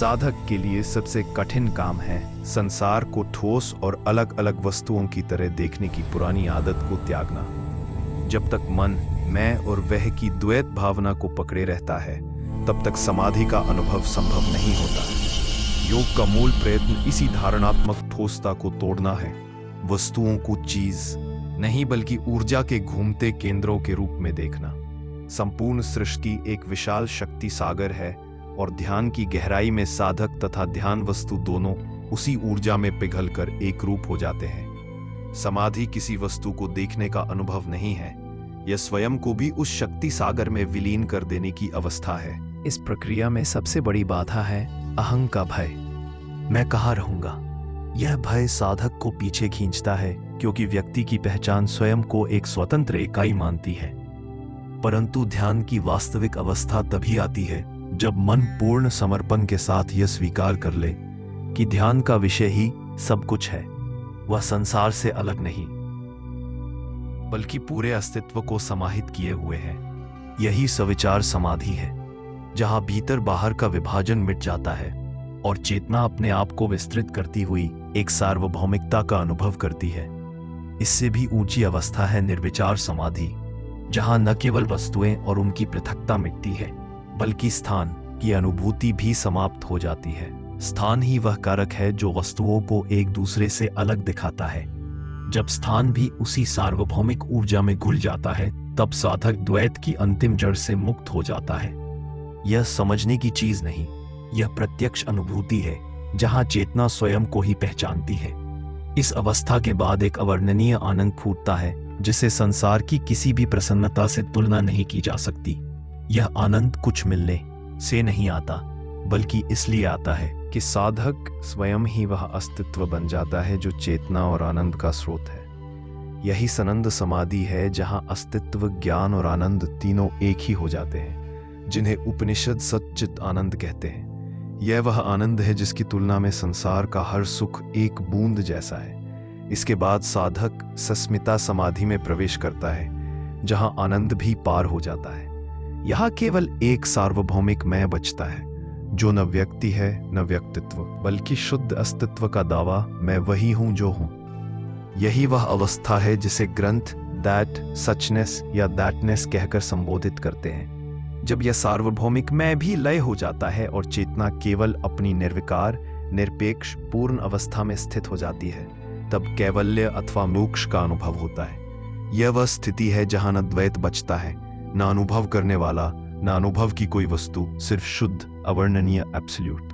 साधक के लिए सबसे कठिन काम है संसार को ठोस और अलग अलग वस्तुओं की तरह देखने की पुरानी आदत को त्यागना। जब तक मन मैं और वह की द्वैत भावना को पकड़े रहता है, तब तक समाधि का अनुभव संभव नहीं होता। योग का मूल प्रयत्न इसी धारणात्मक ठोसता को तोड़ना है, वस्तुओं को चीज नहीं बल्कि ऊर्जा के घूमते केंद्रों के रूप में देखना। संपूर्ण सृष्टि एक विशाल शक्ति सागर है और ध्यान की गहराई में साधक तथा ध्यान वस्तु दोनों उसी ऊर्जा में पिघलकर एक रूप हो जाते हैं। समाधि किसी वस्तु को देखने का अनुभव नहीं है, यह स्वयं को भी उस शक्ति सागर में विलीन कर देने की अवस्था है। इस प्रक्रिया में सबसे बड़ी बाधा है अहं का भय। मैं कहाँ रहूंगा? यह भय साधक को पीछे खींचता है, क्योंकि व्यक्ति की पहचान स्वयं को एक स्वतंत्र इकाई मानती है। परंतु ध्यान की वास्तविक अवस्था तभी आती है जब मन पूर्ण समर्पण के साथ यह स्वीकार कर ले कि ध्यान का विषय ही सब कुछ है। वह संसार से अलग नहीं बल्कि पूरे अस्तित्व को समाहित किए हुए है। यही सविचार समाधि है, जहां भीतर बाहर का विभाजन मिट जाता है और चेतना अपने आप को विस्तृत करती हुई एक सार्वभौमिकता का अनुभव करती है। इससे भी ऊंची अवस्था है निर्विचार समाधि, जहां न केवल वस्तुएं और उनकी पृथकता मिटती है, बल्कि स्थान की अनुभूति भी समाप्त हो जाती है। स्थान ही वह कारक है जो वस्तुओं को एक दूसरे से अलग दिखाता है। जब स्थान भी उसी सार्वभौमिक ऊर्जा में घुल जाता है, तब साधक द्वैत की अंतिम जड़ से मुक्त हो जाता है। यह समझने की चीज नहीं, यह प्रत्यक्ष अनुभूति है, जहां चेतना स्वयं को ही पहचानती है। इस अवस्था के बाद एक अवर्णनीय आनंद फूटता है, जिसे संसार की किसी भी प्रसन्नता से तुलना नहीं की जा सकती। यह आनंद कुछ मिलने से नहीं आता, बल्कि इसलिए आता है कि साधक स्वयं ही वह अस्तित्व बन जाता है जो चेतना और आनंद का स्रोत है। यही सनंद समाधि है, जहां अस्तित्व, ज्ञान और आनंद तीनों एक ही हो जाते हैं, जिन्हें उपनिषद सच्चित आनंद कहते हैं। यह वह आनंद है जिसकी तुलना में संसार का हर सुख एक बूंद जैसा है। इसके बाद साधक सस्मिता समाधि में प्रवेश करता है, जहां आनंद भी पार हो जाता है। यहां केवल एक सार्वभौमिक मैं बचता है, जो न व्यक्ति है न व्यक्तित्व, बल्कि शुद्ध अस्तित्व का दावा, मैं वही हूं जो हूं। यही वह अवस्था है जिसे ग्रंथ दैट सचनेस या दैटनेस कहकर संबोधित करते हैं। जब यह सार्वभौमिक मैं भी लय हो जाता है और चेतना केवल अपनी निर्विकार, निरपेक्ष, पूर्ण अवस्था में स्थित हो जाती है, तब कैवल्य अथवा मोक्ष का अनुभव होता है। यह वह स्थिति है जहां न द्वैत बचता है, न अनुभव करने वाला, न अनुभव की कोई वस्तु, सिर्फ शुद्ध, अवर्णनीय एब्सोल्यूट।